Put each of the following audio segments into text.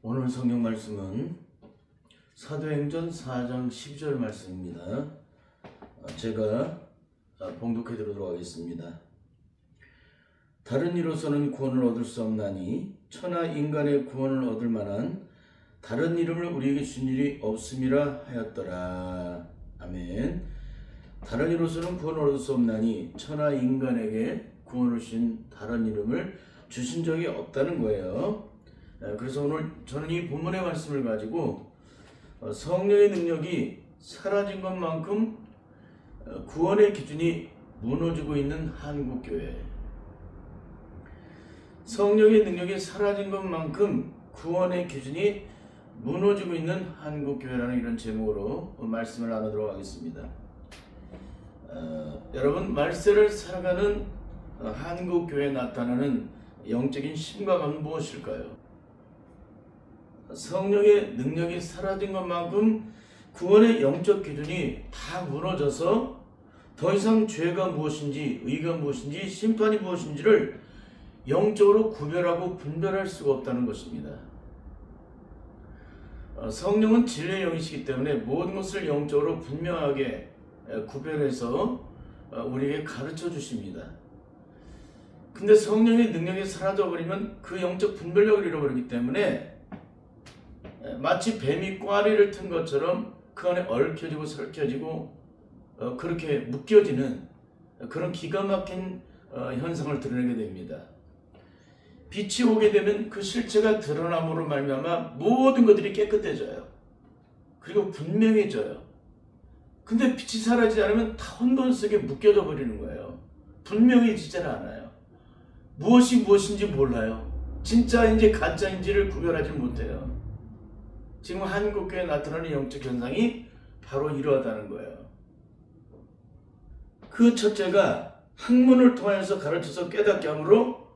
오늘 성경 말씀은 사도행전 4장 12절 말씀입니다. 제가 봉독해 드리도록 하겠습니다. 다른 이로서는 구원을 얻을 수 없나니 천하 인간의 구원을 얻을 만한 다른 이름을 우리에게 준 일이 없음이라 하였더라. 아멘. 다른 이로서는 구원을 얻을 수 없나니 천하 인간에게 구원을 주신 다른 이름을 주신 적이 없다는 거예요. 그래서 오늘 저는 이 본문의 말씀을 가지고 성령의 능력이 사라진 것만큼 구원의 기준이 무너지고 있는 한국교회, 성령의 능력이 사라진 것만큼 구원의 기준이 무너지고 있는 한국교회라는 이런 제목으로 말씀을 나누도록 하겠습니다. 여러분, 말세를 살아가는 한국교회에 나타나는 영적인 심각은 무엇일까요? 성령의 능력이 사라진 것만큼 구원의 영적 기준이 다 무너져서 더 이상 죄가 무엇인지, 의가 무엇인지, 심판이 무엇인지를 영적으로 구별하고 분별할 수가 없다는 것입니다. 성령은 진리의 영이시기 때문에 모든 것을 영적으로 분명하게 구별해서 우리에게 가르쳐 주십니다. 근데 성령의 능력이 사라져버리면 그 영적 분별력을 잃어버리기 때문에 마치 뱀이 꽈리를 튼 것처럼 그 안에 얽혀지고 설켜지고 그렇게 묶여지는 그런 기가 막힌 현상을 드러내게 됩니다. 빛이 오게 되면 그 실체가 드러남으로 말미암아 모든 것들이 깨끗해져요. 그리고 분명해져요. 근데 빛이 사라지지 않으면 다 혼돈 속에 묶여져 버리는 거예요. 분명해지질 않아요. 무엇이 무엇인지 몰라요. 진짜인지 가짜인지를 구별하지 못해요. 지금 한국교회에 나타나는 영적 현상이 바로 이러하다는 거예요. 그 첫째가 학문을 통해서 가르쳐서 깨닫게 함으로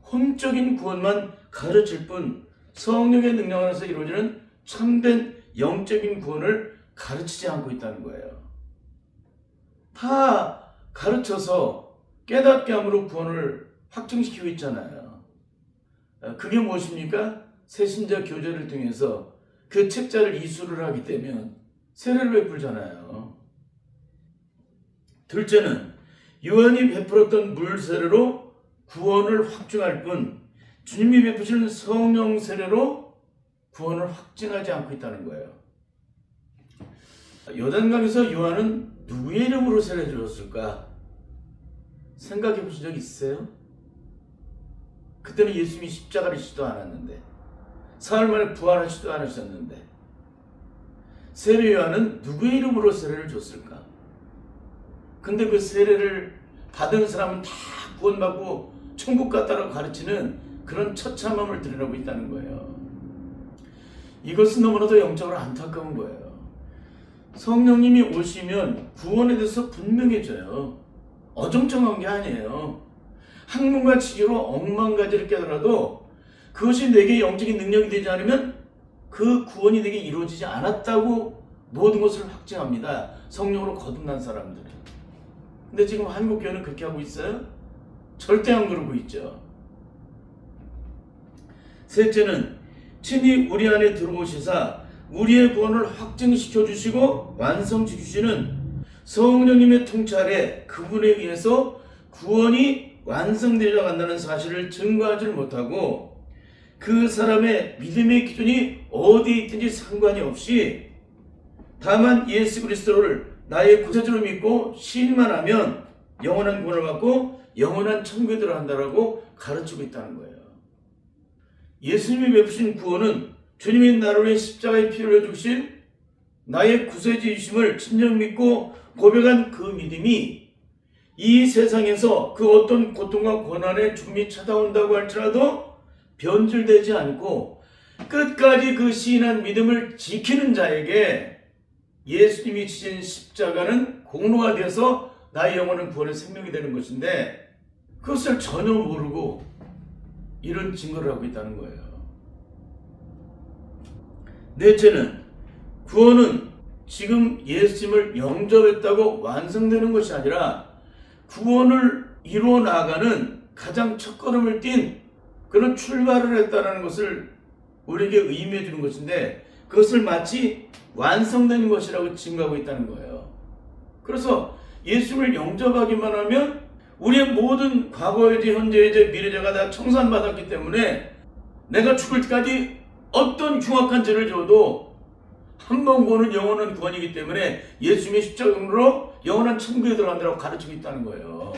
혼적인 구원만 가르칠 뿐 성령의 능력 안에서 이루어지는 참된 영적인 구원을 가르치지 않고 있다는 거예요. 다 가르쳐서 깨닫게 함으로 구원을 확증시키고 있잖아요. 그게 무엇입니까? 새신자 교제를 통해서 그 책자를 이수를 하게 되면 세례를 베풀잖아요. 둘째는 요한이 베풀었던 물 세례로 구원을 확증할 뿐 주님이 베푸시는 성령 세례로 구원을 확증하지 않고 있다는 거예요. 요단강에서 요한은 누구의 이름으로 세례 주었을까? 생각해 보신 적 있어요? 그때는 예수님이 십자가를 지지도 않았는데, 사흘 만에 부활하지도 않으셨는데 세례 요한은 누구의 이름으로 세례를 줬을까? 근데 그 세례를 받은 사람은 다 구원받고 천국 갔다라고 가르치는 그런 처참함을 드러내고 있다는 거예요. 이것은 너무나도 영적으로 안타까운 거예요. 성령님이 오시면 구원에 대해서 분명해져요. 어정쩡한 게 아니에요. 학문과 지혜로 억만가지를 깨달아도 그것이 내게 영적인 능력이 되지 않으면 그 구원이 내게 이루어지지 않았다고 모든 것을 확증합니다. 성령으로 거듭난 사람들은. 근데 지금 한국교회는 그렇게 하고 있어요? 절대 안 그러고 있죠. 셋째는 친히 우리 안에 들어오시사 우리의 구원을 확증시켜 주시고 완성시켜 주시는 성령님의 통찰에 그분에 의해서 구원이 완성되어 간다는 사실을 증거하지 못하고 그 사람의 믿음의 기준이 어디에 있든지 상관이 없이 다만 예수 그리스도를 나의 구세주로 믿고 신만 하면 영원한 구원을 받고 영원한 천국에 들어간다라고 가르치고 있다는 거예요. 예수님이 베푸신 구원은 주님이 나를 위해 십자가의 피를 흘려주신 나의 구세주이심을 친정 믿고 고백한 그 믿음이 이 세상에서 그 어떤 고통과 고난의 죽음이 찾아온다고 할지라도 변질되지 않고 끝까지 그 시인한 믿음을 지키는 자에게 예수님이 지신 십자가는 공로가 되어서 나의 영혼은 구원의 생명이 되는 것인데 그것을 전혀 모르고 이런 증거를 하고 있다는 거예요. 넷째는 구원은 지금 예수님을 영접했다고 완성되는 것이 아니라 구원을 이루어 나가는 가장 첫걸음을 띈 그런 출발을 했다는 것을 우리에게 의미해 주는 것인데 그것을 마치 완성된 것이라고 증거하고 있다는 거예요. 그래서 예수를 영접하기만 하면 우리의 모든 과거의 죄, 현재의 죄, 미래의 죄가 다 청산받았기 때문에 내가 죽을 때까지 어떤 흉악한 죄를 져도 한 번 구원은 영원한 구원이기 때문에 예수님의 십자가로 영원한 천국에 들어간다고 가르치고 있다는 거예요.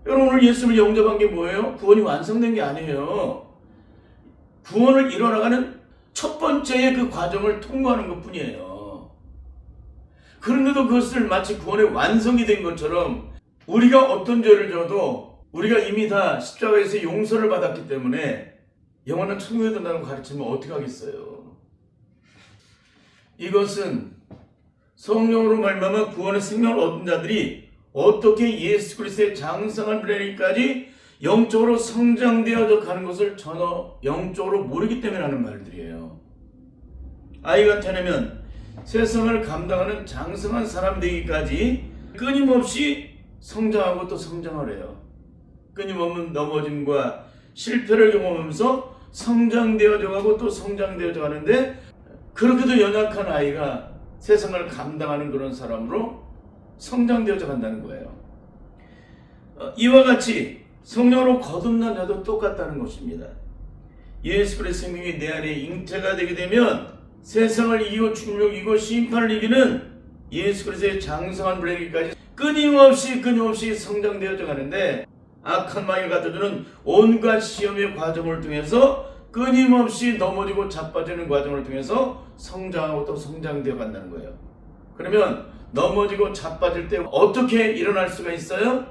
여러분, 오늘 예수를 영접한 게 뭐예요? 구원이 완성된 게 아니에요. 구원을 이뤄나가는 첫 번째의 그 과정을 통과하는 것 뿐이에요. 그런데도 그것을 마치 구원의 완성이 된 것처럼 우리가 어떤 죄를 져도 우리가 이미 다 십자가에서 용서를 받았기 때문에 영원한 천국에 들어간다고 가르치면 어떻게 하겠어요? 이것은 성령으로 말미암아 구원의 생명을 얻은 자들이 어떻게 예수 그리스도의 장성한 은혜까지 영적으로 성장되어져 가는 것을 전혀 영적으로 모르기 때문에 하는 말들이에요. 아이가 태어나면 세상을 감당하는 장성한 사람 되기까지 끊임없이 성장하고 또 성장을 해요. 끊임없는 넘어짐과 실패를 경험하면서 성장되어져 가고 또 성장되어져 가는데, 그렇게도 연약한 아이가 세상을 감당하는 그런 사람으로 성장되어져 간다는 거예요. 이와 같이 성령으로 거듭난 자도 똑같다는 것입니다. 예수 그리스도의 생명이 내 안에 잉태가 되게 되면 세상을 이기고 죽음을 이기고 심판을 이기는 예수 그리스도의 장성한 분에게까지 끊임없이 성장되어져 가는데, 악한 마귀가 갖다주는 온갖 시험의 과정을 통해서 끊임없이 넘어지고 자빠지는 과정을 통해서 성장하고 또 성장되어 간다는 거예요. 그러면 넘어지고 자빠질 때 어떻게 일어날 수가 있어요?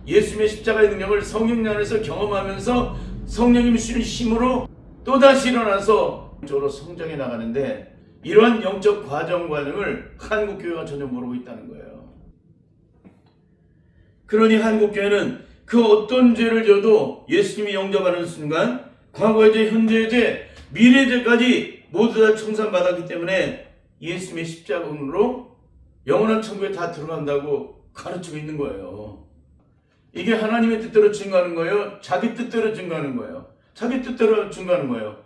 예수님의 십자가의 능력을 성령 안에서 경험하면서 성령님이 주시는 힘으로 또다시 일어나서 영적으로 성장해 나가는데, 이러한 영적 과정을 한국교회가 전혀 모르고 있다는 거예요. 그러니 한국교회는 그 어떤 죄를 져도 예수님이 영접하는 순간 과거의 죄, 현재의 죄, 미래의 죄까지 모두 다 청산받았기 때문에 예수님의 십자가로 영원한 천국에 다 들어간다고 가르치고 있는 거예요. 이게 하나님의 뜻대로 증거하는 거예요? 자기 뜻대로 증거하는 거예요? 자기 뜻대로 증거하는 거예요.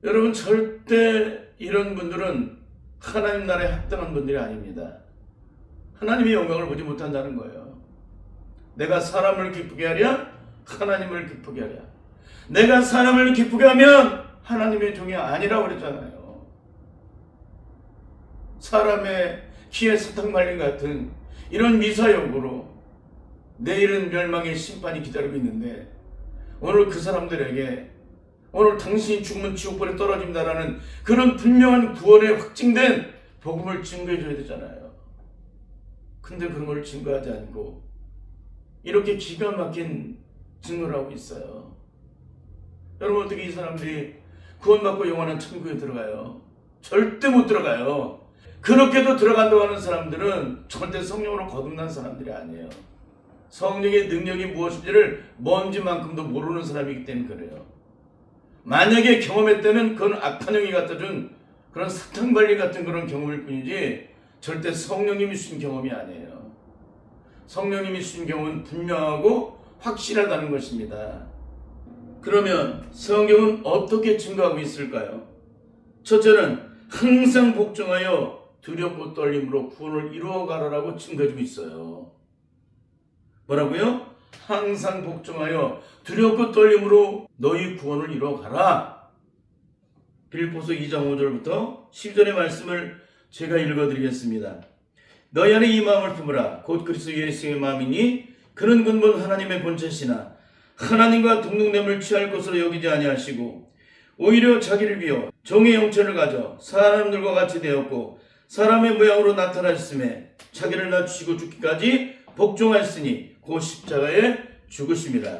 여러분, 절대 이런 분들은 하나님 나라에 합당한 분들이 아닙니다. 하나님의 영광을 보지 못한다는 거예요. 내가 사람을 기쁘게 하랴? 하나님을 기쁘게 하랴? 내가 사람을 기쁘게 하면 하나님의 종이 아니라고 그랬잖아요. 사람의 키에 사탕 말린 같은 이런 미사역으로 내일은 멸망의 심판이 기다리고 있는데, 오늘 그 사람들에게 오늘 당신이 죽으면 지옥불에 떨어진다라는 그런 분명한 구원에 확증된 복음을 증거해 줘야 되잖아요. 근데 그런 걸 증거하지 않고 이렇게 기가 막힌 증거를 하고 있어요. 여러분, 어떻게 이 사람들이 구원받고 영원한 천국에 들어가요? 절대 못 들어가요. 그렇게도 들어간다고 하는 사람들은 절대 성령으로 거듭난 사람들이 아니에요. 성령의 능력이 무엇인지를 먼지만큼도 모르는 사람이기 때문에 그래요. 만약에 경험했다면 그건 악한 영이 갖다준 그런 사탕발리 같은 그런 경험일 뿐이지 절대 성령님이 주신 경험이 아니에요. 성령님이 주신 경험은 분명하고 확실하다는 것입니다. 그러면 성경은 어떻게 증거하고 있을까요? 첫째는 항상 복종하여 두렵고 떨림으로 구원을 이루어가라라고 증거해주고 있어요. 뭐라고요? 항상 복종하여 두렵고 떨림으로 너희 구원을 이루어가라. 빌립보서 2장 5절부터 10절의 말씀을 제가 읽어드리겠습니다. 너희 안에 이 마음을 품으라. 곧 그리스도 예수의 마음이니 그는 근본 하나님의 본체시나 하나님과 동등됨을 취할 것으로 여기지 아니하시고 오히려 자기를 비워 종의 형체를 가져 사람들과 같이 되었고 사람의 모양으로 나타나셨음에 자기를 낮추시고 죽기까지 복종하였으니 곧 십자가에 죽으심이라.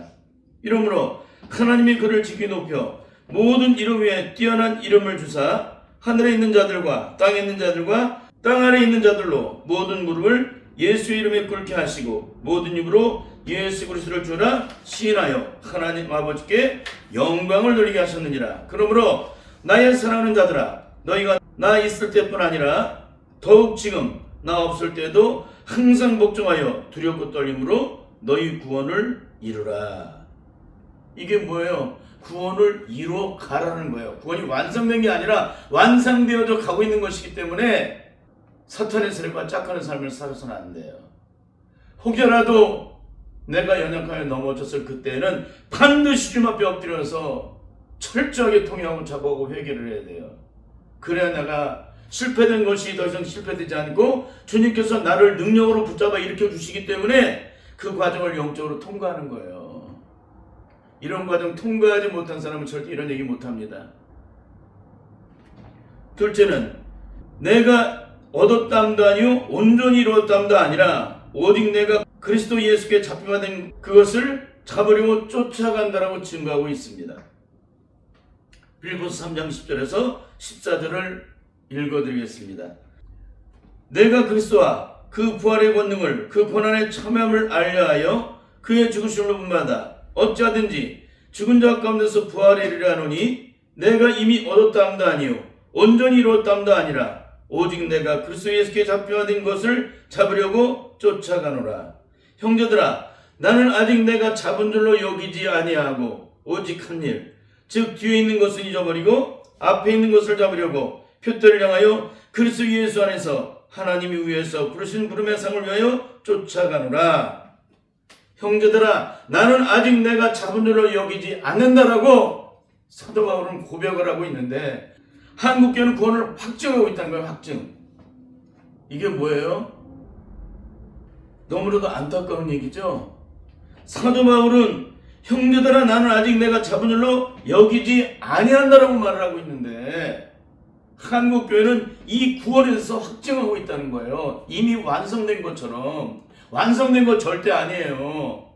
이러므로 하나님이 그를 지키 높여 모든 이름 위에 뛰어난 이름을 주사 하늘에 있는 자들과 땅에 있는 자들과 땅 아래에 있는 자들로 모든 무릎을 예수의 이름에 꿇게 하시고 모든 입으로 예수 그리스도를 주라 시인하여 하나님 아버지께 영광을 돌리게 하셨느니라. 그러므로 나의 사랑하는 자들아, 너희가 나 있을 때뿐 아니라 더욱 지금 나 없을 때도 항상 복종하여 두렵고 떨림으로 너희 구원을 이루라. 이게 뭐예요? 구원을 이루어 가라는 거예요. 구원이 완성된 게 아니라 완성되어져 가고 있는 것이기 때문에 사탄의 세력과 짝하는 삶을 살아서는 안 돼요. 혹여라도 내가 연약하여 넘어졌을 그때는 반드시 주님 앞에 엎드려서 철저하게 통회하고 자복하고 회개를 해야 돼요. 그래야 내가 실패된 것이 더 이상 실패되지 않고 주님께서 나를 능력으로 붙잡아 일으켜 주시기 때문에 그 과정을 영적으로 통과하는 거예요. 이런 과정 통과하지 못한 사람은 절대 이런 얘기 못합니다. 둘째는 내가 얻었담도 아니요 온전히 이루었담도 아니라 오직 내가 그리스도 예수께 잡혀받은 그것을 잡으려고 쫓아간다라고 증거하고 있습니다. 빌립보서 3장 10절에서 14절을 읽어드리겠습니다. 내가 그리스도와 그 부활의 권능을 그 고난의 참여함을 알려하여 그의 죽으심을 본받아 어찌하든지 죽은 자 가운데서 부활에 이르려 하노니 내가 이미 얻었다함도 아니요 온전히 이루었다함도 아니라 오직 내가 그리스도 예수께 잡혀받은 것을 잡으려고 쫓아가노라. 형제들아 나는 아직 내가 잡은 줄로 여기지 아니하고 오직 한 일 즉 뒤에 있는 것은 잊어버리고 앞에 있는 것을 잡으려고 표대를 향하여 그리스도 예수 안에서 하나님이 위에서 부르신 부름의 상을 위하여 쫓아가노라. 형제들아 나는 아직 내가 잡은 줄로 여기지 않는다라고 사도 바울은 고백을 하고 있는데 한국교회는 구원을 확증하고 있다는 거예요. 확증. 이게 뭐예요? 너무나도 안타까운 얘기죠. 사도 바울은 형제들아 나는 아직 내가 잡은 줄로 여기지 아니한다라고 말을 하고 있는데 한국교회는 이 구원에 대해서 확증하고 있다는 거예요. 이미 완성된 것처럼. 완성된 거 절대 아니에요.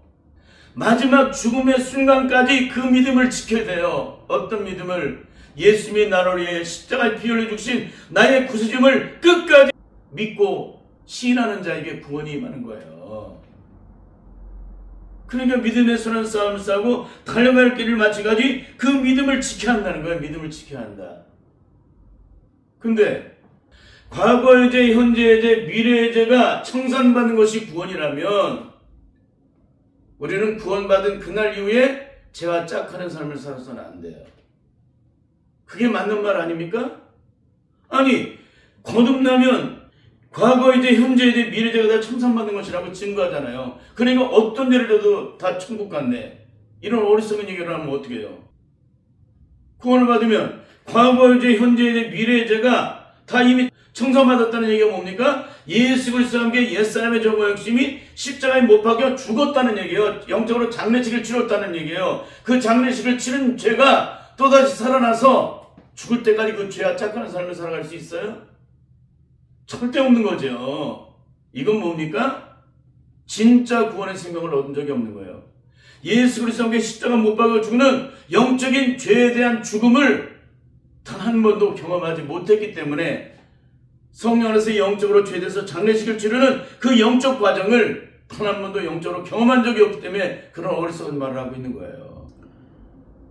마지막 죽음의 순간까지 그 믿음을 지켜야 돼요. 어떤 믿음을? 예수님이 나를 위해 십자가에 피 흘려 주신 나의 구세주임을 끝까지 믿고 시인하는 자에게 구원이 임하는 거예요. 그러니까 믿음의 선한 싸움을 싸우고 달려갈 길을 마치까지 그 믿음을 지켜야 한다는 거예요. 믿음을 지켜야 한다. 근데 과거의 죄, 현재의 죄, 미래의 죄가 청산받는 것이 구원이라면 우리는 구원받은 그날 이후에 죄와 짝하는 삶을 살아서는 안 돼요. 그게 맞는 말 아닙니까? 아니 거듭나면 과거의 죄, 현재의 죄, 미래의 죄가 다 청산받는 것이라고 증거하잖아요. 그러니까 어떤 죄를 져도 다 천국 갔네. 이런 어리석은 얘기를 하면 어떻게 해요? 구원을 받으면 과거의 죄, 현재의 죄, 미래의 죄가 다 이미 청산받았다는 얘기가 뭡니까? 예수 그리스도와 함께 옛사람의 정과 욕심이 십자가에 못 박혀 죽었다는 얘기예요. 영적으로 장례식을 치렀다는 얘기예요. 그 장례식을 치른 죄가 또다시 살아나서 죽을 때까지 그 죄와 짝하는 삶을 살아갈 수 있어요? 절대 없는 거죠. 이건 뭡니까? 진짜 구원의 생명을 얻은 적이 없는 거예요. 예수 그리스도와 함께 십자가 못 박혀 죽는 영적인 죄에 대한 죽음을 단 한 번도 경험하지 못했기 때문에 성령 안에서 영적으로 죄에 대해서 장례식을 치르는 그 영적 과정을 단 한 번도 영적으로 경험한 적이 없기 때문에 그런 어리석은 말을 하고 있는 거예요.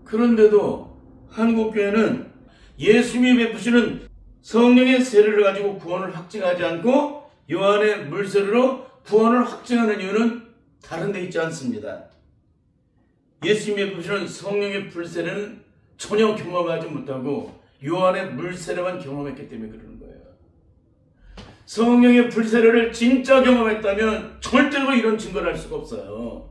그런데도 한국교회는 예수님이 베푸시는 성령의 세례를 가지고 구원을 확증하지 않고 요한의 물세례로 구원을 확증하는 이유는 다른 데 있지 않습니다. 예수님이 베푸시는 성령의 불세례는 전혀 경험하지 못하고 요한의 물세례만 경험했기 때문에 그러는 거예요. 성령의 불세례를 진짜 경험했다면 절대로 이런 증거를 할 수가 없어요.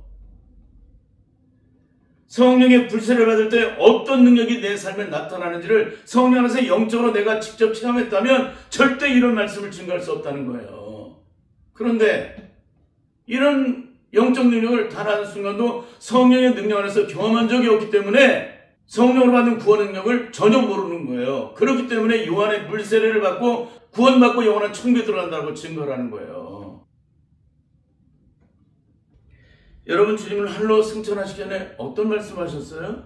성령의 불세례를 받을 때 어떤 능력이 내 삶에 나타나는지를 성령 안에서 영적으로 내가 직접 체험했다면 절대 이런 말씀을 증거할 수 없다는 거예요. 그런데 이런 영적 능력을 단 한 순간도 성령의 능력 안에서 경험한 적이 없기 때문에 성령으로 받는 구원 능력을 전혀 모르는 거예요. 그렇기 때문에 요한의 물세례를 받고 구원받고 영원한 천국에 들어간다고 증거를 하는 거예요. 여러분 주님을 할로 승천하시기 전에 어떤 말씀하셨어요?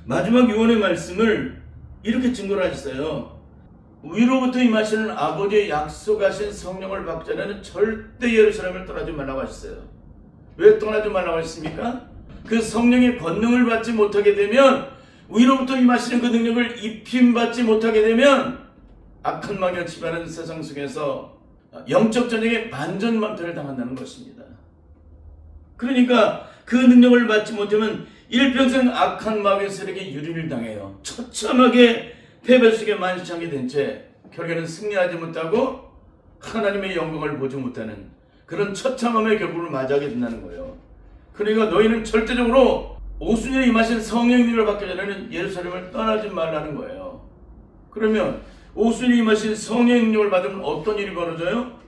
마지막 유언의 말씀을 이렇게 증거를 하셨어요. 위로부터 임하시는 아버지의 약속하신 성령을 받기 전에는 절대 예루살렘을 떠나지 말라고 하셨어요. 왜 떠나지 말라고 하셨습니까? 그 성령의 권능을 받지 못하게 되면 위로부터 임하시는 그 능력을 입힘받지 못하게 되면 악한 마귀가 지배하는 세상 속에서 영적 전쟁에 만전망태를 당한다는 것입니다. 그러니까 그 능력을 받지 못하면 일평생 악한 마귀의 세력에 유리를 당해요. 처참하게 패배 속에 만시창이 된 채 결국에는 승리하지 못하고 하나님의 영광을 보지 못하는 그런 처참함의 결국을 맞이하게 된다는 거예요. 그러니까 너희는 절대적으로 오순절에 임하신 성령님을 받기 전에는 예루살렘을 떠나지 말라는 거예요. 그러면 오순절에 임하신 성령님을 받으면 어떤 일이 벌어져요?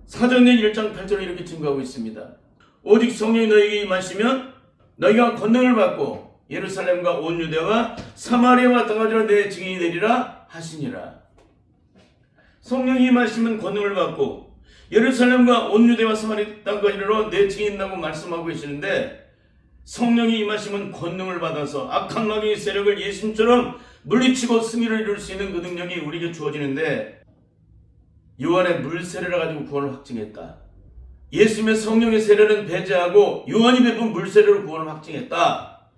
사도행전 1장 8절에 이렇게 증거하고 있습니다. 오직 성령이 너희에게 임하시면 너희가 권능을 받고 예루살렘과 온 유대와 사마리아와 땅까지 내 증인이 되리라 하시니라. 성령이 임하시면 권능을 받고 예루살렘과 온 유대와 사마리아 땅까지 내 증인이라고 말씀하고 계시는데, 성령이 임하시면 권능을 받아서 악한 마귀의 세력을 예수님처럼 물리치고 승리를 이룰 수 있는 그 능력이 우리에게 주어지는데, 요한의 물 세례를 가지고 구원을 확증했다. 예수님의 성령의 세례는 배제하고 요한이 베푼 물 세례로 구원을 확증했다.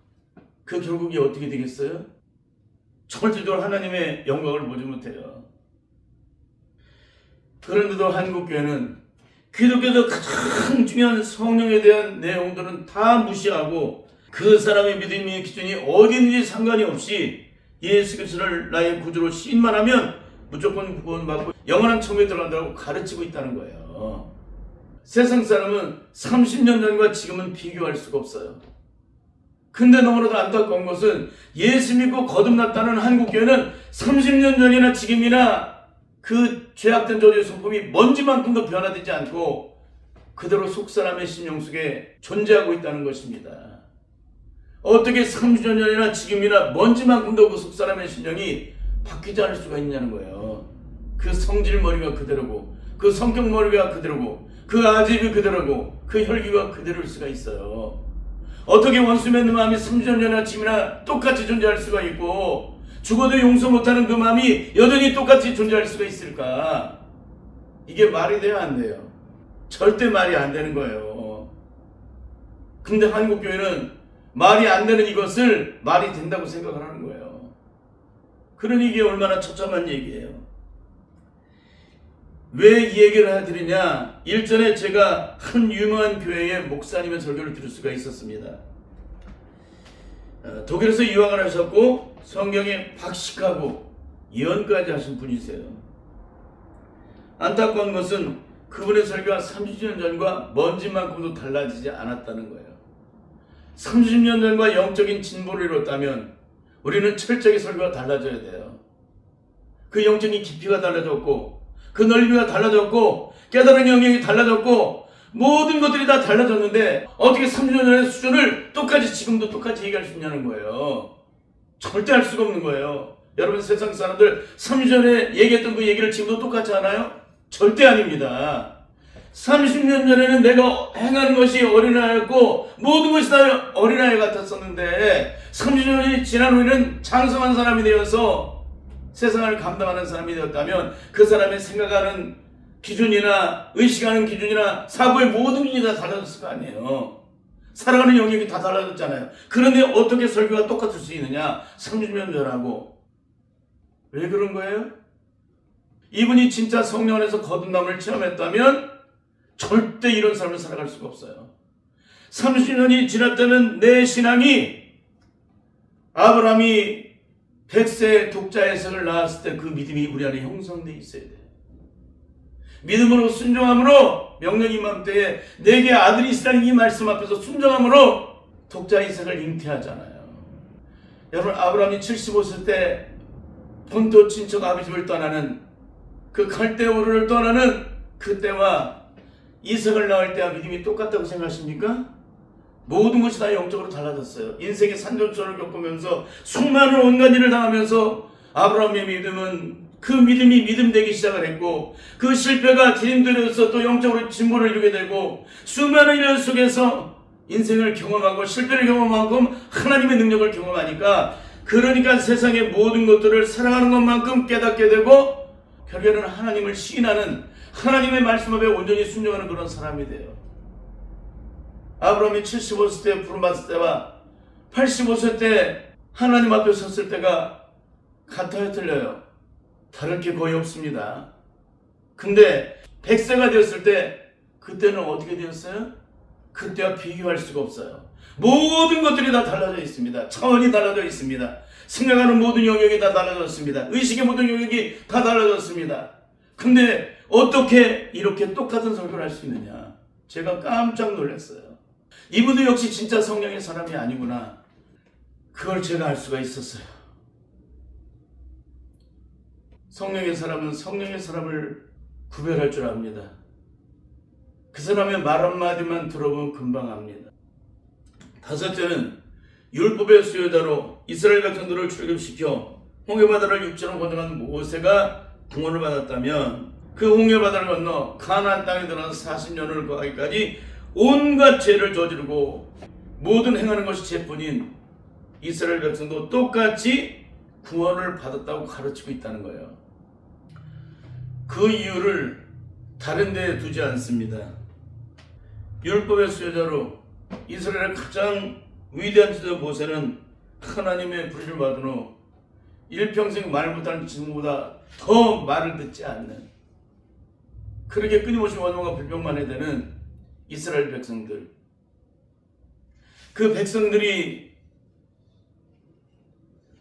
그 결국이 어떻게 되겠어요? 절대적으로 하나님의 영광을 보지 못해요. 그런데도 한국교회는 기독교에서 가장 중요한 성령에 대한 내용들은 다 무시하고 그 사람의 믿음의 기준이 어디든지 상관이 없이 예수 그리스도를 나의 구주로 시인만 하면 무조건 구원받고 영원한 천국에 들어간다고 가르치고 있다는 거예요. 세상 사람은 30년 전과 지금은 비교할 수가 없어요. 근데 너무나도 안타까운 것은 예수 믿고 거듭났다는 한국교회는 30년 전이나 지금이나 그 죄악된 저주의 성품이 먼지만큼도 변화되지 않고 그대로 속사람의 심령 속에 존재하고 있다는 것입니다. 어떻게 30년 전이나 지금이나 먼지만큼도 그 속사람의 심령이 바뀌지 않을 수가 있냐는 거예요. 그 성질 머리가 그대로고 그 성격 머리가 그대로고 그 아집이 그대로고 그 혈기가 그대로일 수가 있어요. 어떻게 원수 맺는 마음이 30년 전이나 지금이나 똑같이 존재할 수가 있고 죽어도 용서 못하는 그 마음이 여전히 똑같이 존재할 수가 있을까? 이게 말이 돼요, 안 돼요? 절대 말이 안 되는 거예요. 근데 한국교회는 말이 안 되는 이것을 말이 된다고 생각을 하는 거예요. 그러니 이게 얼마나 처참한 얘기예요. 왜 이 얘기를 해드리냐? 일전에 제가 한 유명한 교회의 목사님의 설교를 들을 수가 있었습니다. 독일에서 유학을 하셨고 성경에 박식하고 예언까지 하신 분이세요. 안타까운 것은 그분의 설교가 30년 전과 먼지만큼도 달라지지 않았다는 거예요. 30년 전과 영적인 진보를 이뤘다면 우리는 철저히 설교가 달라져야 돼요. 그 영적인 깊이가 달라졌고 그 넓이가 달라졌고 깨달은 영역이 달라졌고 모든 것들이 다 달라졌는데 어떻게 30년 전의 수준을 똑같이 지금도 똑같이 얘기할 수 있냐는 거예요. 절대 할 수가 없는 거예요. 여러분 세상 사람들 30년 전에 얘기했던 그 얘기를 지금도 똑같이 하나요? 절대 아닙니다. 30년 전에는 내가 행하는 것이 어린아이였고 모든 것이 다 어린아이 같았었는데 30년이 지난 후에는 장성한 사람이 되어서 세상을 감당하는 사람이 되었다면 그 사람의 생각하는 기준이나 의식하는 기준이나 사고의 모든 기준이 다 달라졌을 거 아니에요. 살아가는 영역이 다 달라졌잖아요. 그런데 어떻게 설교가 똑같을 수 있느냐? 30년 전하고. 왜 그런 거예요? 이분이 진짜 성령 안에서 거듭남을 체험했다면 절대 이런 삶을 살아갈 수가 없어요. 30년이 지났다면 내 신앙이 아브라함이 100세 독자 에삭을 낳았을 때 그 믿음이 우리 안에 형성되어 있어야 돼요. 믿음으로 순종함으로 명령 임함 때에 내게 아들이 있으라는 이 말씀 앞에서 순종함으로 독자 이삭을 잉태하잖아요. 여러분 아브라함이 75세 때 본토 친척 아비집을 떠나는 그 갈대우르를 떠나는 그때와 이삭을 낳을 때와 믿음이 똑같다고 생각하십니까? 모든 것이 다 영적으로 달라졌어요. 인생의 산전초를 겪으면서 수많은 온갖 일을 당하면서 아브라함의 믿음은 그 믿음이 믿음되기 시작을 했고 그 실패가 디딤돌이어서 또 영적으로 진보를 이루게 되고 수많은 일 속에서 인생을 경험하고 실패를 경험하고 하나님의 능력을 경험하니까 그러니까 세상의 모든 것들을 사랑하는 것만큼 깨닫게 되고 결국에는 하나님을 시인하는 하나님의 말씀 앞에 온전히 순종하는 그런 사람이 돼요. 아브라함이 75세 때 부름받을 때와 85세 때 하나님 앞에 섰을 때가 같아요, 틀려요? 다를 게 거의 없습니다. 근데 100세가 되었을 때 그때는 어떻게 되었어요? 그때와 비교할 수가 없어요. 모든 것들이 다 달라져 있습니다. 차원이 달라져 있습니다. 생각하는 모든 영역이 다 달라졌습니다. 의식의 모든 영역이 다 달라졌습니다. 근데 어떻게 이렇게 똑같은 설교를 할 수 있느냐? 제가 깜짝 놀랐어요. 이분도 역시 진짜 성령의 사람이 아니구나. 그걸 제가 알 수가 있었어요. 성령의 사람은 성령의 사람을 구별할 줄 압니다. 그 사람의 말 한마디만 들어보면 금방 압니다. 다섯째는 율법의 수요자로 이스라엘 백성들을 출애굽시켜 홍해바다를 육지로 건너간 모세가 구원을 받았다면 그 홍해바다를 건너 가나안 땅에 들어가서 40년을 거하기까지 온갖 죄를 저지르고 모든 행하는 것이 죄뿐인 이스라엘 백성도 똑같이 구원을 받았다고 가르치고 있다는 거예요. 그 이유를 다른 데에 두지 않습니다. 율법의 수요자로 이스라엘의 가장 위대한 지도 모세는 하나님의 부르심을 받은 후 일평생 말 못하는 친구보다 더 말을 듣지 않는, 그렇게 끊임없이 원망과 불평만 해대는 이스라엘 백성들, 그 백성들이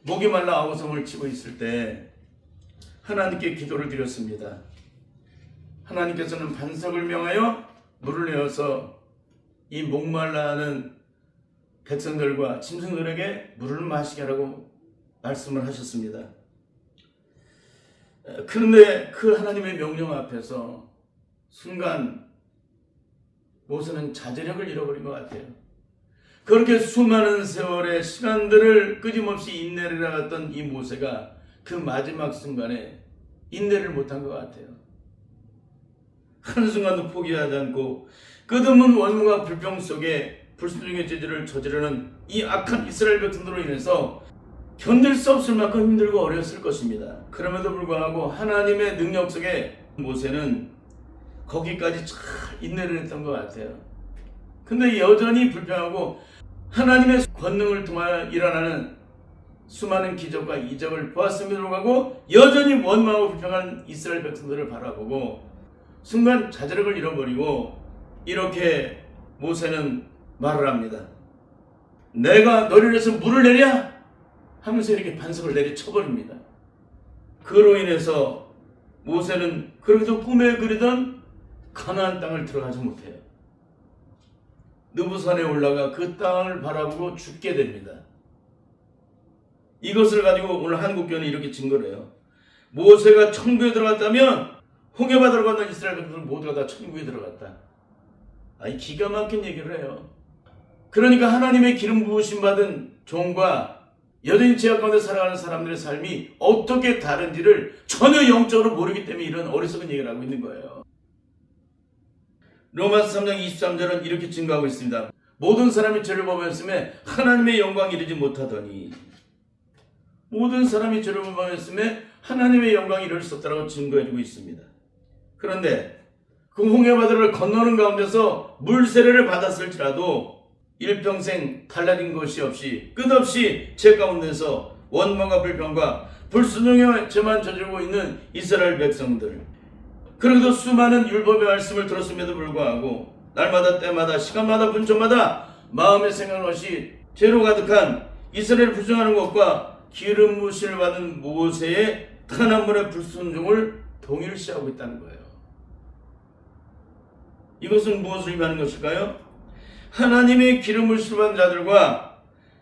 목이 말라 아우성을 치고 있을 때 하나님께 기도를 드렸습니다. 하나님께서는 반석을 명하여 물을 내어서 이 목말라 하는 백성들과 짐승들에게 물을 마시게 하라고 말씀을 하셨습니다. 그런데 그 하나님의 명령 앞에서 순간 모세는 자제력을 잃어버린 것 같아요. 그렇게 수많은 세월의 시간들을 끊임없이 인내를 해왔던 이 모세가 그 마지막 순간에 인내를 못한 것 같아요. 한순간도 포기하지 않고 끝없는 원망과 불평 속에 불순종의 죄를 저지르는 이 악한 이스라엘 백성들로 인해서 견딜 수 없을 만큼 힘들고 어려웠을 것입니다. 그럼에도 불구하고 하나님의 능력 속에 모세는 거기까지 잘 인내를 했던 것 같아요. 근데 여전히 불평하고 하나님의 권능을 통하여 일어나는 수많은 기적과 이적을 보았음에도 불구하고 여전히 원망하고 불평하는 이스라엘 백성들을 바라보고 순간 자제력을 잃어버리고 이렇게 모세는 말을 합니다. 내가 너를 위해서 물을 내랴? 하면서 이렇게 반석을 내리쳐버립니다. 그로 인해서 모세는 그렇게도 꿈에 그리던 가나안 땅을 들어가지 못해요. 느부산에 올라가 그 땅을 바라보고 죽게 됩니다. 이것을 가지고 오늘 한국교회는 이렇게 증거를 해요. 모세가 천국에 들어갔다면 홍해바다를 건넌 이스라엘 백성들 모두가 다 천국에 들어갔다. 아니, 기가 막힌 얘기를 해요. 그러니까 하나님의 기름 부으심 받은 종과 여전히 죄악 가운데 살아가는 사람들의 삶이 어떻게 다른지를 전혀 영적으로 모르기 때문에 이런 어리석은 얘기를 하고 있는 거예요. 로마서 3장 23절은 이렇게 증거하고 있습니다. 모든 사람이 죄를 범하였음에 하나님의 영광이 이르지 못하더니, 모든 사람이 죄를 범하였음에 하나님의 영광이 이룰 수 없다고 증거해주고 있습니다. 그런데 그 홍해바다를 건너는 가운데서 물세례를 받았을지라도 일평생 달라진 것이 없이 끝없이 죄 가운데서 원망과 불평과 불순종의 죄만 저지르고 있는 이스라엘 백성들, 그래도 수많은 율법의 말씀을 들었음에도 불구하고 날마다 때마다 시간마다 분초마다 마음에 생각하는 것이 죄로 가득한 이스라엘을 부정하는 것과 기름 부으심을 받은 모세의 단 한 번의 불순종을 동일시하고 있다는 거예요. 이것은 무엇을 의미하는 것일까요? 하나님의 기름 부으심을 받은 자들과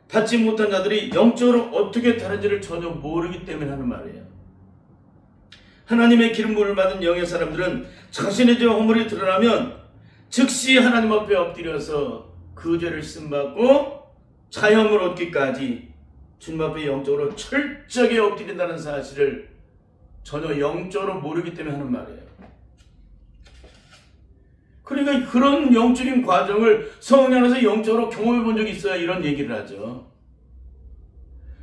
받지 못한 자들이 영적으로 어떻게 다른지를 전혀 모르기 때문에 하는 말이에요. 하나님의 기름 부음을 받은 영의 사람들은 자신의 죄와 허물이 드러나면 즉시 하나님 앞에 엎드려서 그 죄를 씻음받고 자유함을 얻기까지 주님 앞에 영적으로 철저하게 엎드린다는 사실을 전혀 영적으로 모르기 때문에 하는 말이에요. 그러니까 그런 영적인 과정을 성령 안에서 영적으로 경험해 본 적이 있어야 이런 얘기를 하죠.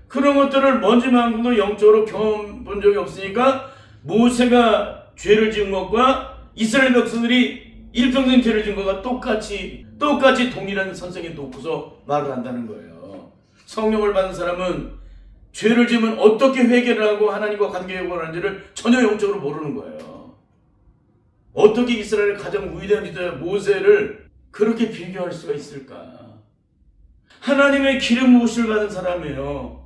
그런 것들을 먼지만큼도 영적으로 경험해 본 적이 없으니까 모세가 죄를 지은 것과 이스라엘 백성들이 일평생 죄를 지은 것과 똑같이 동일한 선생에 놓고서 말을 한다는 거예요. 성령을 받은 사람은 죄를 지으면 어떻게 회개를 하고 하나님과 관계회복을 하는지를 전혀 영적으로 모르는 거예요. 어떻게 이스라엘의 가장 위대한 리더 모세를 그렇게 비교할 수가 있을까? 하나님의 기름 부으심을 받은 사람이에요.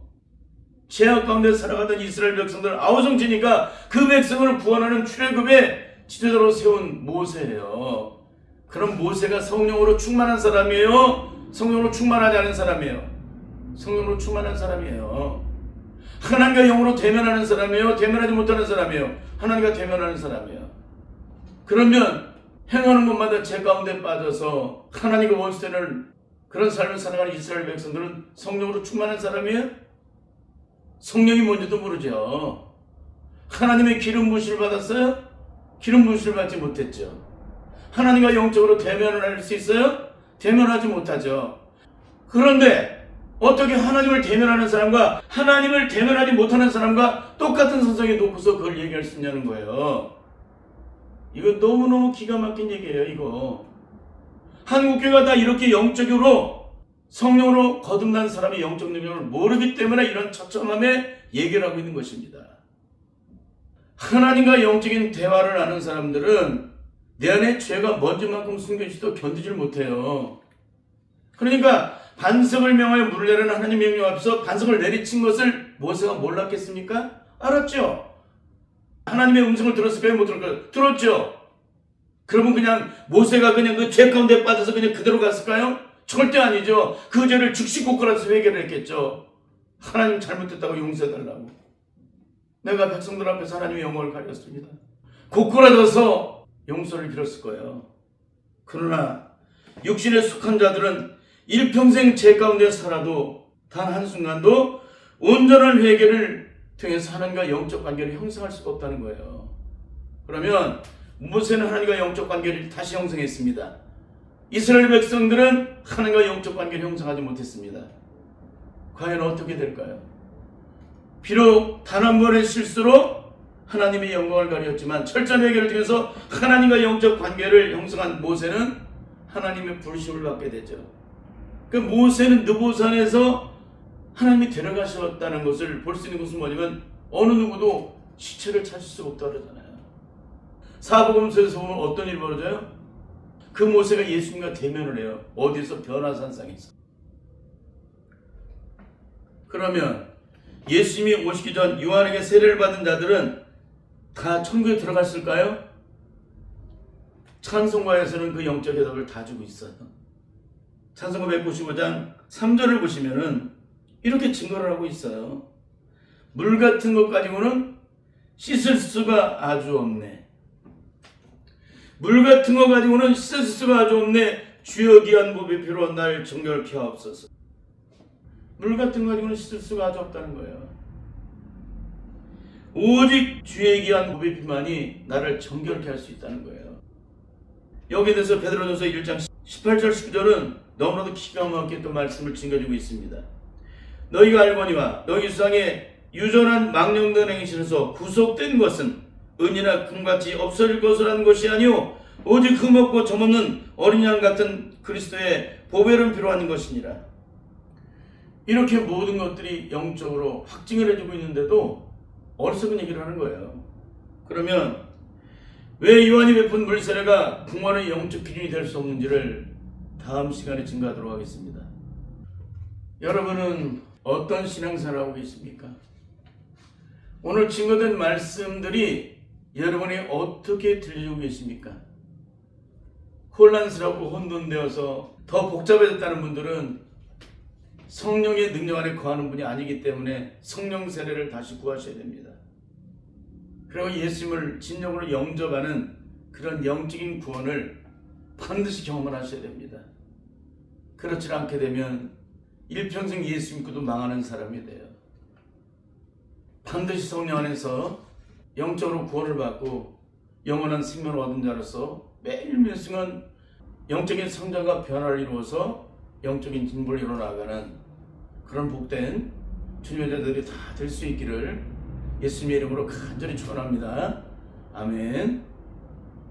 죄악 가운데 살아가던 이스라엘 백성들 아우성지니까 그 백성을 구원하는 출애굽의 지도자로 세운 모세예요. 그럼 모세가 성령으로 충만한 사람이에요? 성령으로 충만하지 않은 사람이에요? 성령으로 충만한 사람이에요. 하나님과 영으로 대면하는 사람이에요? 대면하지 못하는 사람이에요? 하나님과 대면하는 사람이에요. 그러면 행하는 것마다 죄 가운데 빠져서 하나님과 원수되는 그런 삶을 살아가는 이스라엘 백성들은 성령으로 충만한 사람이에요? 성령이 뭔지도 모르죠. 하나님의 기름 부으심을 받았어요? 기름 부으심을 받지 못했죠. 하나님과 영적으로 대면을 할 수 있어요? 대면하지 못하죠. 그런데 어떻게 하나님을 대면하는 사람과 하나님을 대면하지 못하는 사람과 똑같은 선상에 놓고서 그걸 얘기할 수 있냐는 거예요. 이거 너무너무 기가 막힌 얘기예요. 이거 한국교회가 다 이렇게 영적으로 성령으로 거듭난 사람의 영적 능력을 모르기 때문에 이런 처참함에 얘기를 하고 있는 것입니다. 하나님과 영적인 대화를 하는 사람들은 내 안에 죄가 먼지만큼 숨겨지도 견디질 못해요. 그러니까 반석을 명하여 물을 내라는 하나님의 명령 앞에서 반석을 내리친 것을 모세가 몰랐겠습니까? 알았죠. 하나님의 음성을 들었을까요? 못 들었을까요? 들었죠. 그러면 그냥 모세가 그냥 그 죄 가운데 빠져서 그냥 그대로 갔을까요? 절대 아니죠. 그 죄를 즉시 고꾸라져서 회개를 했겠죠. 하나님 잘못했다고 용서해달라고. 내가 백성들 앞에서 하나님의 영광을 가렸습니다. 고꾸라져서 용서를 빌었을 거예요. 그러나 육신에 속한 자들은 일평생 죄 가운데 살아도 단 한순간도 온전한 회개를 통해서 하나님과 영적 관계를 형성할 수가 없다는 거예요. 그러면 모세는 하나님과 영적 관계를 다시 형성했습니다. 이스라엘 백성들은 하나님과 영적 관계를 형성하지 못했습니다. 과연 어떻게 될까요? 비록 단 한 번의 실수로 하나님의 영광을 가렸지만 철저한 회개를 통해서 하나님과 영적 관계를 형성한 모세는 하나님의 부르심을 받게 되죠. 그 모세는 느보산에서 하나님이 데려가셨다는 것을 볼 수 있는 것은 뭐냐면 어느 누구도 시체를 찾을 수가 없다고 그러잖아요. 사복음서에서 보면 어떤 일이 벌어져요? 그 모세가 예수님과 대면을 해요. 어디서? 변화산상에서. 그러면 예수님이 오시기 전 요한에게 세례를 받은 자들은 다 천국에 들어갔을까요? 찬송가에서는 그 영적 해답을 다 주고 있어요. 찬송가 195장 3절을 보시면은 이렇게 증거를 하고 있어요. 물 같은 것 가지고는 씻을 수가 아주 없네. 물 같은 것 가지고는 씻을 수가 아주 없네. 주여 귀한 보배 피로 날 정결케 하옵소서. 물 같은 거 가지고는 씻을 수가 아주 없다는 거예요. 오직 주의 귀한 보배 피만이 나를 정결케 할 수 있다는 거예요. 여기에 대해서 베드로전서 1장 18절 19절은 너무나도 기가 막히게 또 말씀을 증거해주고 있습니다. 너희가 알거니와 너희 수상에 유전한 망령된 행실에서 구속된 것은 은이나 금같이 없어질 것이라는 것이 아니오 오직 흠없고 점없는 어린 양 같은 그리스도의 보배를 필요한 것이니라. 이렇게 모든 것들이 영적으로 확증을 해주고 있는데도 어리석은 얘기를 하는 거예요. 그러면 왜 요한이 베푼 물세례가 구원의 영적 기준이 될 수 없는지를 다음 시간에 증거하도록 하겠습니다. 여러분은 어떤 신앙생활을 하고 계십니까? 오늘 증거된 말씀들이 여러분이 어떻게 들리고 계십니까? 혼란스럽고 혼돈되어서 더 복잡해졌다는 분들은 성령의 능력 안에 거하는 분이 아니기 때문에 성령 세례를 다시 구하셔야 됩니다. 그리고 예수님을 진정으로 영접하는 그런 영적인 구원을 반드시 경험을 하셔야 됩니다. 그렇지 않게 되면 일평생 예수 믿고도 망하는 사람이 돼요. 반드시 성령 안에서 영적으로 구원을 받고 영원한 생명을 얻은 자로서 매일 순간 영적인 성장과 변화를 이루어서 영적인 진보를 이루어 나가는 그런 복된 주님의 자들이 다 될 수 있기를 예수님의 이름으로 간절히 축원합니다. 아멘.